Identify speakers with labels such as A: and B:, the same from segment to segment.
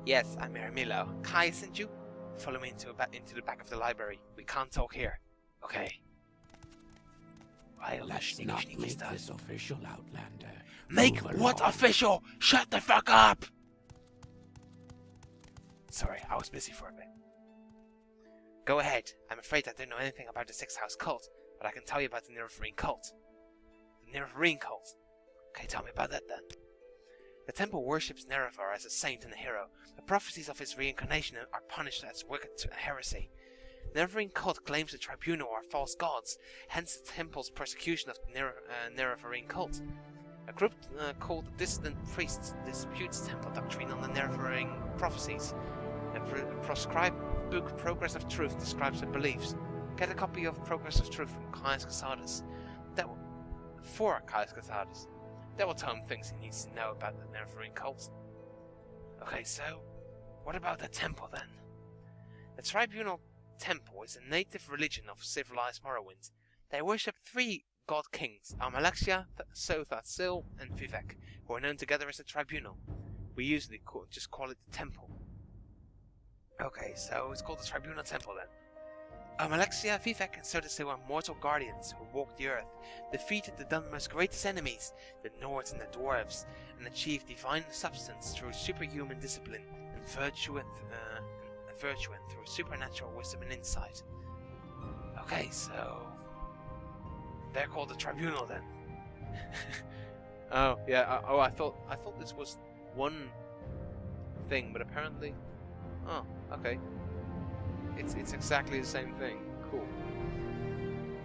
A: Yes, I'm Miramilo. Kai sent you? Follow me into the back of the library. We can't talk here. Okay.
B: Let's not make this official, Outlander.
A: Make what official? Shut the fuck up! Sorry, I was busy for a bit. Go ahead. I'm afraid I don't know anything about the Sixth House cult, but I can tell you about the Nerevarine cult. The Nerevarine cult. Okay, tell me about that then. The temple worships Nerevar as a saint and a hero. The prophecies of his reincarnation are punished as wicked heresy. The Nerevarine cult claims the tribunal are false gods, hence the temple's persecution of the Nerevarine cult. A group called the Dissident Priests disputes temple doctrine on the Nerevarine prophecies. The proscribed book Progress of Truth describes their beliefs. Get a copy of Progress of Truth from Caius Casadus. For Caius Casadus. That will tell him things he needs to know about the Nerevarine cult. Okay, so what about the temple then? The Tribunal Temple is a native religion of civilized Morrowind. They worship 3 god kings, Almalexia, Sothasil, and Vivek, who are known together as the Tribunal. We usually just call it the Temple. Okay, so it's called the Tribunal Temple then. Almalexia, Vivek, and Sothasil are mortal guardians who walked the earth, defeated the Dunmer's greatest enemies, the Nords and the Dwarves, and achieved divine substance through superhuman discipline and virtue and through supernatural wisdom and insight. Okay, so they're called the Tribunal then. Oh yeah. I thought this was one thing, but apparently, oh okay. It's exactly the same thing. Cool.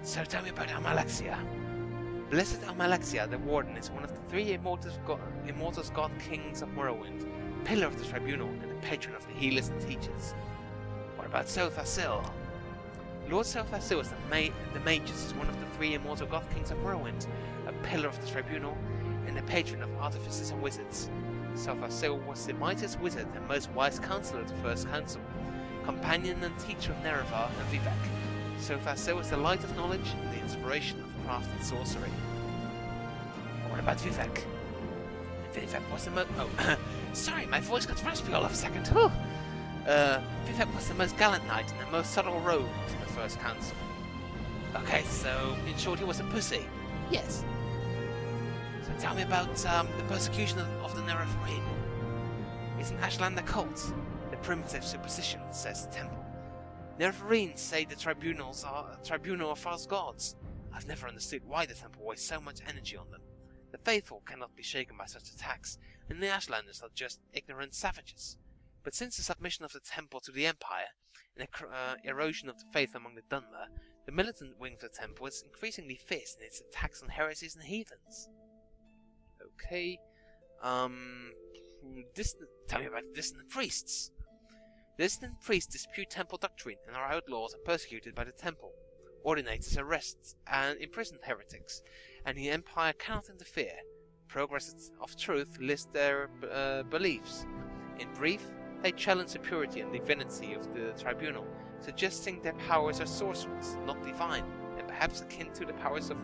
A: So tell me about Almalexia. Blessed Almalexia, the Warden, is one of the 3 Immortals God Kings of Morrowind, pillar of the Tribunal, and the patron of the healers and teachers. What about Sothasil? Lord Sothasil is the Magus, is one of the 3 Immortal God Kings of Morrowind, a pillar of the Tribunal, and the patron of artificers and wizards. Sothasil was the mightiest wizard and most wise counselor of the First Council, companion and teacher of Nerevar and Vivek. Sothasil is the light of knowledge and the inspiration of craft and sorcery. What about Vivek? Vivek was the most... Oh, sorry, my voice got raspy all of a second. Vivek was the most gallant knight and the most subtle rogue to the First Council. Okay, so in short, he was a pussy. Yes. So tell me about the persecution of the Nerevarine. It's an Ashlander cult. The primitive superstition, says the temple. Nerevarines say the tribunal are false gods. I've never understood why the temple wastes so much energy on them. The faithful cannot be shaken by such attacks, and the Ashlanders are just ignorant savages. But since the submission of the temple to the Empire, and the erosion of the faith among the Dunmer, the militant wing of the temple is increasingly fierce in its attacks on heresies and heathens. Okay, tell me about the Dissident Priests. The Dissident Priests dispute temple doctrine and are outlawed and persecuted by the temple. Ordinators arrest and imprison heretics, and the Empire cannot interfere. Progress of Truth lists their beliefs. In brief, they challenge the purity and divinity of the tribunal, suggesting their powers are sorcerers, not divine, and perhaps akin to the powers of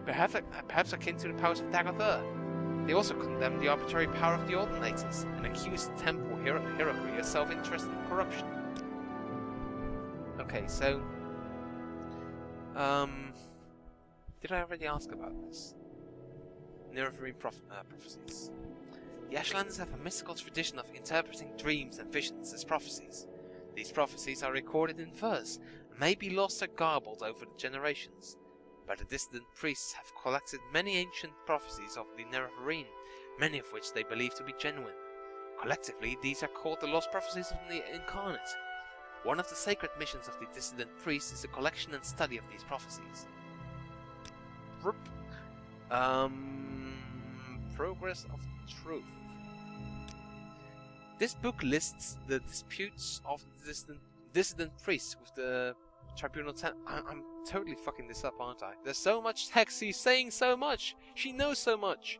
A: perhaps akin to the powers of Dagothr. They also condemn the arbitrary power of the Ordinators and accuse the temple hierarchy of self-interest and corruption. Okay, so did I already ask about this? Nerevarine prophecies. The Ashlanders have a mystical tradition of interpreting dreams and visions as prophecies. These prophecies are recorded in verse and may be lost or garbled over the generations. But the Dissident Priests have collected many ancient prophecies of the Nerevarine, many of which they believe to be genuine. Collectively, these are called the Lost Prophecies of the Incarnate. One of the sacred missions of the Dissident Priests is the collection and study of these prophecies. Progress of Truth. This book lists the disputes of the Dissident Priests with the Tribunal I'm totally fucking this up, aren't I? There's so much text, he's saying so much! She knows so much!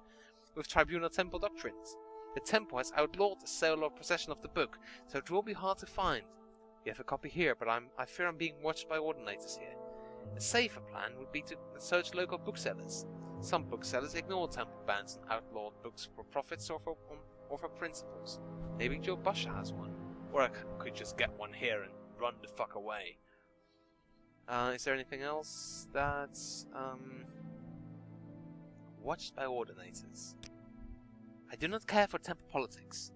A: With Tribunal Temple doctrines. The temple has outlawed the sale or possession of the book, so it will be hard to find. You have a copy here, but I fear I'm being watched by Ordinators here. A safer plan would be to search local booksellers. Some booksellers ignore temple bans and outlawed books for profits or or for principles. Maybe Joe Basha has one. Or I could just get one here and run the fuck away. Is there anything else that's watched by ordinators? I do not care for temple politics,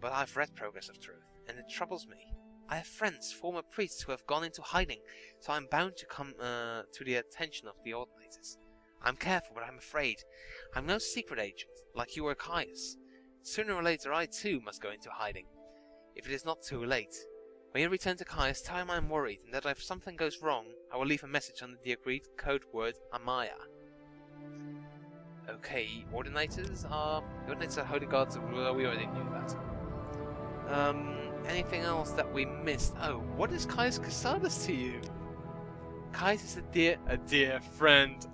A: but I've read Progress of Truth, and it troubles me. I have friends, former priests, who have gone into hiding, so I'm bound to come to the attention of the ordinators. I'm careful, but I'm afraid. I'm no secret agent, like you or Caius. Sooner or later I too must go into hiding. If it is not too late. When you return to Caius, tell him I'm worried, and that if something goes wrong, I will leave a message under the agreed code word Amaya. Okay, ordinators are holy gods. Well, we already knew that. Anything else that we missed? Oh, what is Caius Casadas to you? Caius is a dear friend.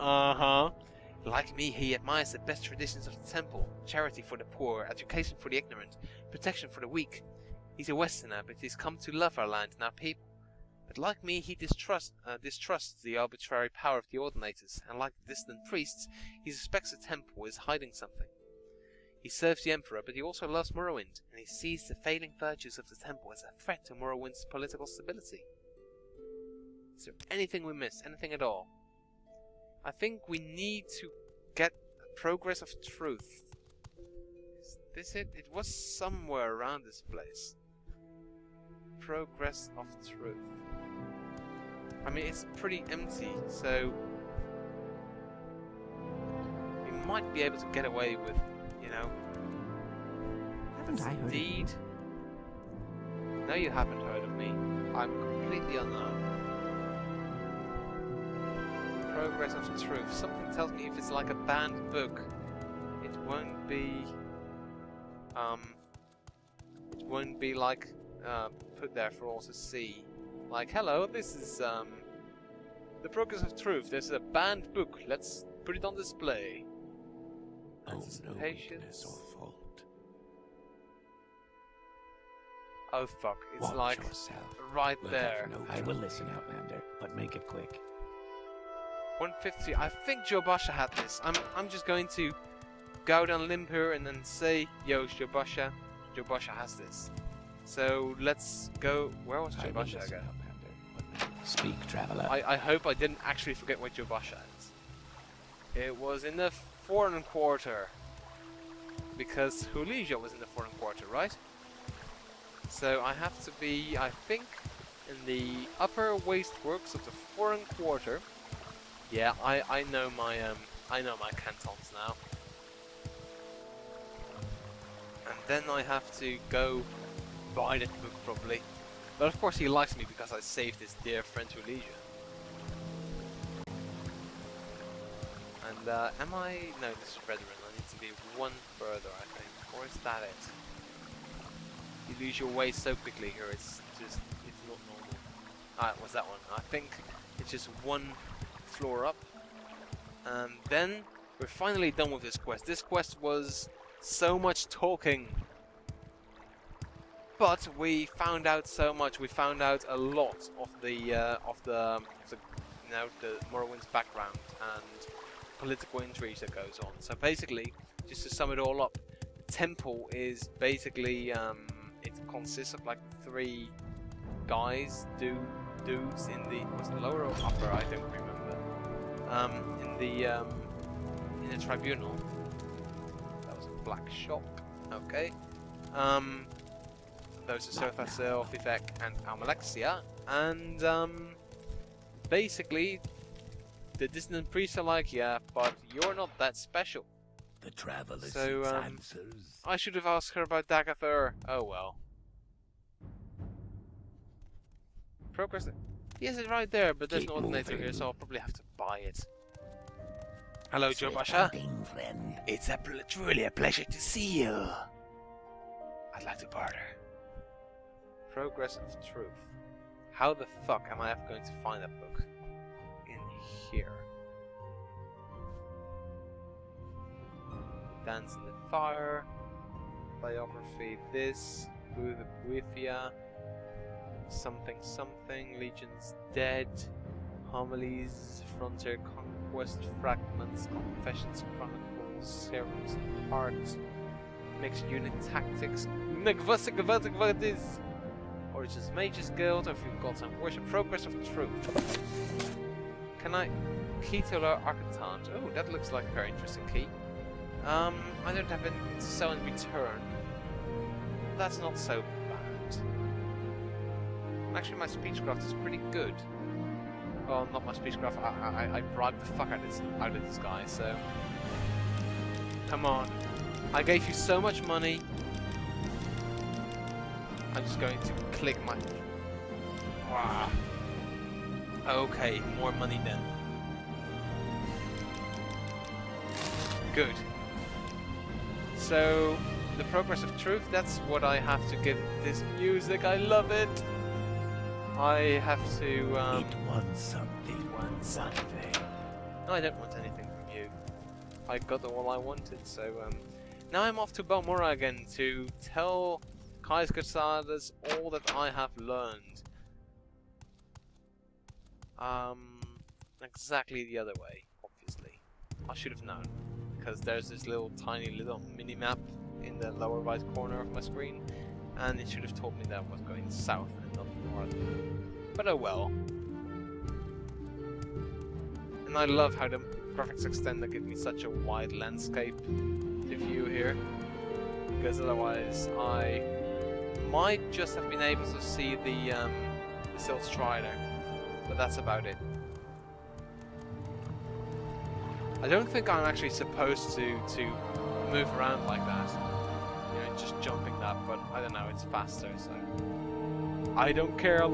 A: Like me, he admires the best traditions of the temple: charity for the poor, education for the ignorant, protection for the weak. He's a Westerner, but he's come to love our land and our people. But like me, he distrusts the arbitrary power of the ordinators, and like the distant priests, he suspects the temple is hiding something. He serves the Emperor, but he also loves Morrowind, and he sees the failing virtues of the temple as a threat to Morrowind's political stability. Is there anything we missed? Anything at all? I think we need to get a Progress of Truth. Is this it? It was somewhere around this place. Progress of Truth. I mean, it's pretty empty, so we might be able to get away with, you know.
B: Haven't I heard of you?
A: Indeed. No, you haven't heard of me. I'm completely unknown. Progress of Truth. Something tells me if it's like a banned book, it won't be like put there for all to see. Like, hello, this is the Progress of Truth. There's a banned book. Let's put it on display.
B: Oh, no weakness or fault.
A: Oh fuck! It's
B: Watch
A: like
B: yourself.
A: right
B: We'll
A: there.
B: have no I will listen, Outlander, but make it quick.
A: 150. I think Joe Basha had this. I'm just going to go down limb here and then say, yo, Joe Basha has this. So let's go. Where was Joe Basha again?
B: Speak, traveler.
A: I hope I didn't actually forget what Joe Basha is. It was in the 4 1/4, because Hulija was in the 4 1/4, right? So I have to be, I think, in the upper waste works of the 4 1/4. Yeah, I know my cantons now. And then I have to go buy that book probably. But of course he likes me because I saved his dear friend Hulija. And am I? No, this is Brethren. I need to be one further, I think. Or is that it? You lose your way so quickly here. It's not normal. Ah, it was that one. I think it's just one floor up, and then we're finally done with this quest. This quest was so much talking, but we found out so much. We found out a lot of the Morrowind's background and political intrigue that goes on. So basically, just to sum it all up, the temple is basically it consists of like 3 guys, dudes in the lower or upper? I don't remember. In the tribunal. That was a black shock. Okay. Those are Sothasil, Vivek, and Almalexia. And basically, the distant priests are like, yeah, but you're not that special.
B: The traveler seeks
A: So
B: answers.
A: I should have asked her about Dagathur. Oh well. Progress. Yes, it's right there, but there's
B: Keep
A: no ordinator here,
B: moving.
A: so I'll probably have to buy it. Hello, Joe
B: Swift
A: Basha.
B: hunting, friend.
A: It's truly a pleasure to see you. I'd like to barter. Progress of Truth. How the fuck am I ever going to find that book? In here. Dance in the Fire. Biography. This. Buithia. Something something. Legion's Dead. Homilies. Frontier Conquest. Fragments. Confessions. Chronicles. Serums. Heart. Mixed unit tactics. Origins Mages Guild. If you've got some worship, progress of truth. Can I key to Architect? Oh, that looks like a very interesting key. I don't have anything to sell in return. That's not so bad. Actually, my speechcraft is pretty good. Well, not my speechcraft. I bribed the fuck out of this guy. So, come on. I gave you so much money. I'm just going to click my... Ah. Okay, more money then. Good. So, the progress of truth, that's what I have to give this music. I love it. I have to,
B: It wants something.
A: It wants something. No, I don't want anything from you. I got all I wanted, so, now I'm off to Balmora again to tell Caius Casadas all that I have learned. Exactly the other way, obviously. I should have known, because there's this tiny little mini-map in the lower right corner of my screen, and it should have told me that I was going south and not north. But oh well. And I love how the graphics extender gives me such a wide landscape to view here, because otherwise I might just have been able to see the Silt Strider, but that's about it. I don't think I'm actually supposed to move around like that, you know, just jumping that, but I don't know, it's faster, so I don't care. I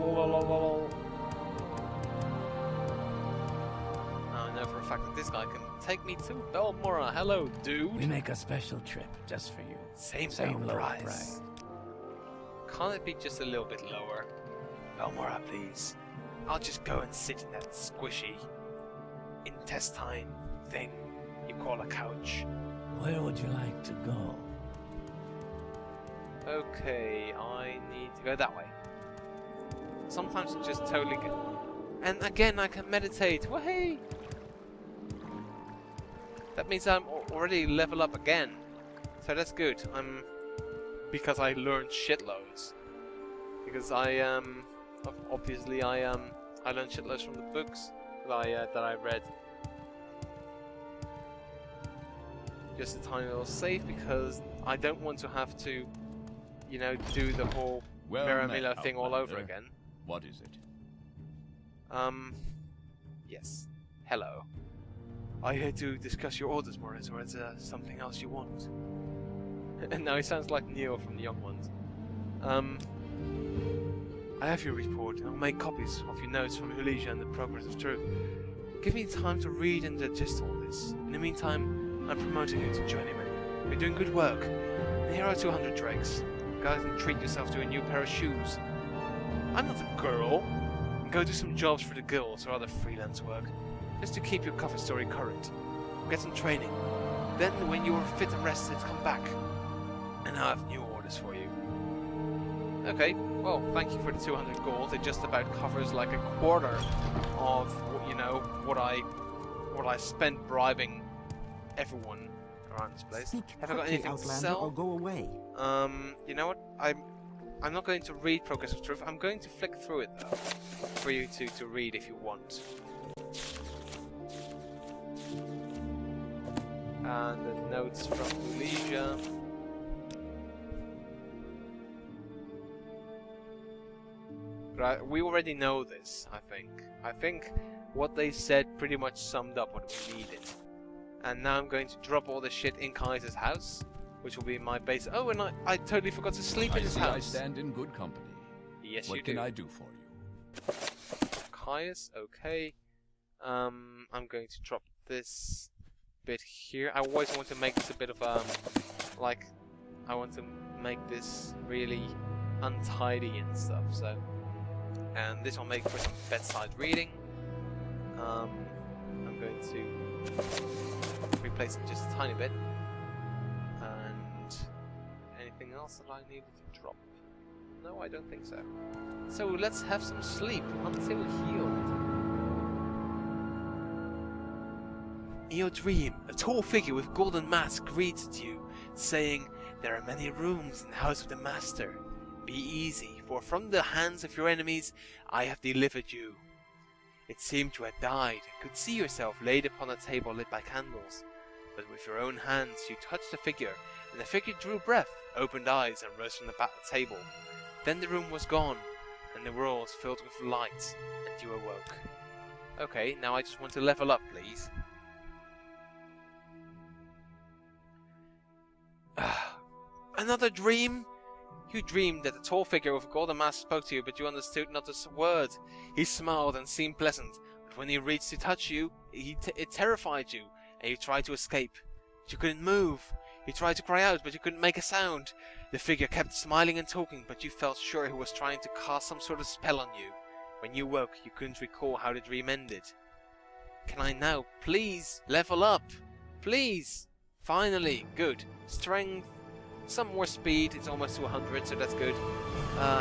A: know for a fact that this guy can take me to Balmora. Hello, dude.
B: We make a special trip just for you.
A: Same
B: low
A: price. Can't it be just a little bit lower? Balmora, please. I'll just go and sit in that squishy intestine thing you call a couch.
B: Where would you like to go?
A: Okay, I need to go that way. Sometimes it just totally and again I can meditate. Wahey! That means I'm already level up again. So that's good. Because I learned shitloads. Because I obviously I learned shitloads from the books that I read. Just a tiny little save because I don't want to have to, you know, do the whole Meramila thing all over again.
C: What is it?
A: Yes. Hello. I here to discuss your orders, Morris, or is there something else you want? And now he sounds like Neo from the Young Ones. I have your report, and I'll make copies of your notes from Hulesia and the Progress of Truth. Give me time to read and digest all this. In the meantime, I'm promoting you to journeyman. You're doing good work. And here are 200 drakes. Go out and treat yourself to a new pair of shoes. I'm not a girl. And go do some jobs for the guilds or other freelance work, just to keep your cover story current. Get some training. Then, when you are fit and rested, come back. And I have new orders for you. Okay, well, thank you for the 200 gold. It just about covers like a quarter of, you know, what I spent bribing everyone around this place. Have I got anything to sell?
D: Or go away.
A: You know what? I'm not going to read Progress of Truth. I'm going to flick through it though, for you to read if you want. And the notes from Hulesia. Right, we already know this, I think. I think what they said pretty much summed up what we needed. And now I'm going to drop all this shit in Kaiser's house, which will be my base. Oh, and I totally forgot to sleep in his house.
C: I stand in good company.
A: Yes,
C: what
A: you do.
C: can I do for you?
A: Caius, okay. I'm going to drop this bit here. I always want to make this a bit of like, I want to make this really untidy and stuff. So, and this will make for some bedside reading. I'm going to replace it just a tiny bit. And anything else that I needed to drop? No, I don't think so. So let's have some sleep until healed. In your dream, a tall figure with golden mask greeted you, saying, There are many rooms in the house of the master. Be easy, for from the hands of your enemies I have delivered you. It seemed you had died, and could see yourself laid upon a table lit by candles. But with your own hands you touched the figure, and the figure drew breath, opened eyes, and rose from the table. Then the room was gone, and the world filled with light, and you awoke. Okay, now I just want to level up, please. Another dream? You dreamed that the tall figure with a golden mask spoke to you, but you understood not a word. He smiled and seemed pleasant, but when he reached to touch you, it terrified you, and you tried to escape. But you couldn't move. You tried to cry out, but you couldn't make a sound. The figure kept smiling and talking, but you felt sure he was trying to cast some sort of spell on you. When you woke, you couldn't recall how the dream ended. Can I now please level up? Please! Finally! Good. Strength. Some more speed, it's almost to 100, so that's good.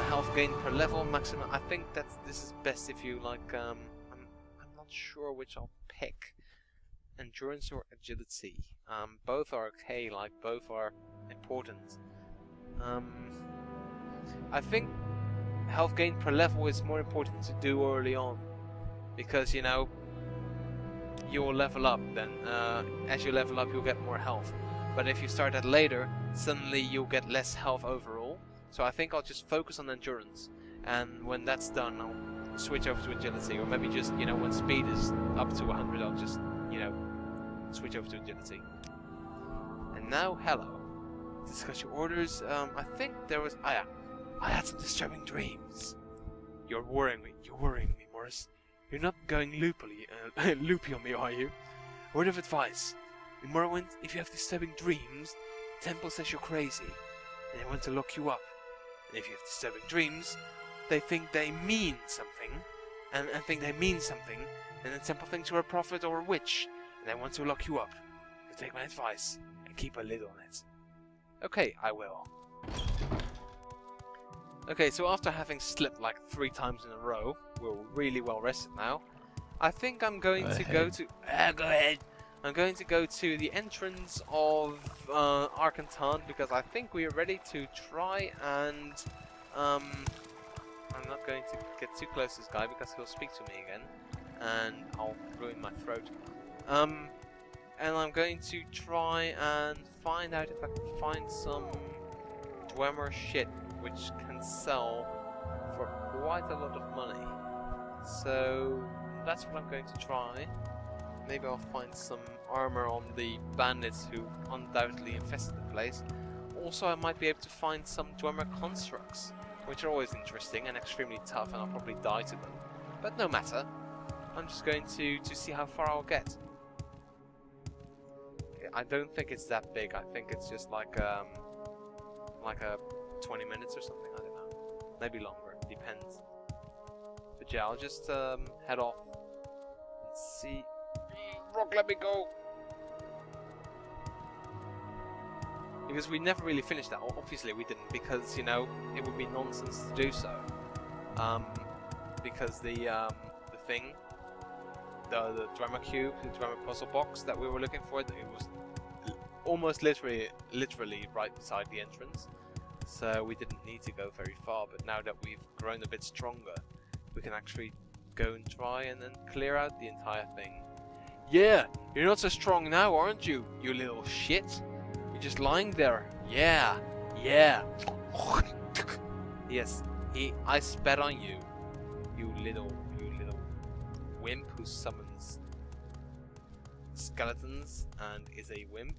A: Health gain per level, maximum. I think this is best if you like, I'm not sure which I'll pick. Endurance or agility. Both are okay, like both are important. I think health gain per level is more important to do early on. Because, you know, you'll level up, then as you level up you'll get more health. But if you start that later, suddenly you'll get less health overall. So I think I'll just focus on endurance, and when that's done I'll switch over to agility, or maybe just, you know, when speed is up to 100 I'll just, you know, switch over to agility. And now, hello. Discuss your orders. I think there was... I had some disturbing dreams. You're worrying me, Morris. You're not going loopy on me, are you? Word of advice. In Morrowind, if you have disturbing dreams, the temple says you're crazy, and they want to lock you up. And if you have disturbing dreams, they think they mean something, and the temple thinks you're a prophet or a witch, and they want to lock you up. So take my advice, and keep a lid on it. Okay, I will. Okay, so after having slept like 3 times in a row, we're really well rested now. I think I'm going to go to... go ahead! I'm going to go to the entrance of Arcantan, because I think we are ready to try and... I'm not going to get too close to this guy because he'll speak to me again, and I'll ruin my throat. And I'm going to try and find out if I can find some Dwemer shit which can sell for quite a lot of money. So that's what I'm going to try. Maybe I'll find some armor on the bandits who undoubtedly infested the place. Also, I might be able to find some Dwemer constructs, which are always interesting and extremely tough, and I'll probably die to them. But no matter. I'm just going to see how far I'll get. Okay, I don't think it's that big. I think it's just like a 20 minutes or something. I don't know. Maybe longer. Depends. But yeah, I'll just head off and see. Rock, let me go! Because we never really finished that. Obviously we didn't, because, you know, it would be nonsense to do so. Because the thing, the Dwemer cube, the Dwemer puzzle box that we were looking for, it was almost literally right beside the entrance. So we didn't need to go very far, but now that we've grown a bit stronger, we can actually go and try and then clear out the entire thing. Yeah, you're not so strong now, aren't you, you little shit? You're just lying there. Yeah. Yes, I spat on you, you little wimp who summons skeletons and is a wimp.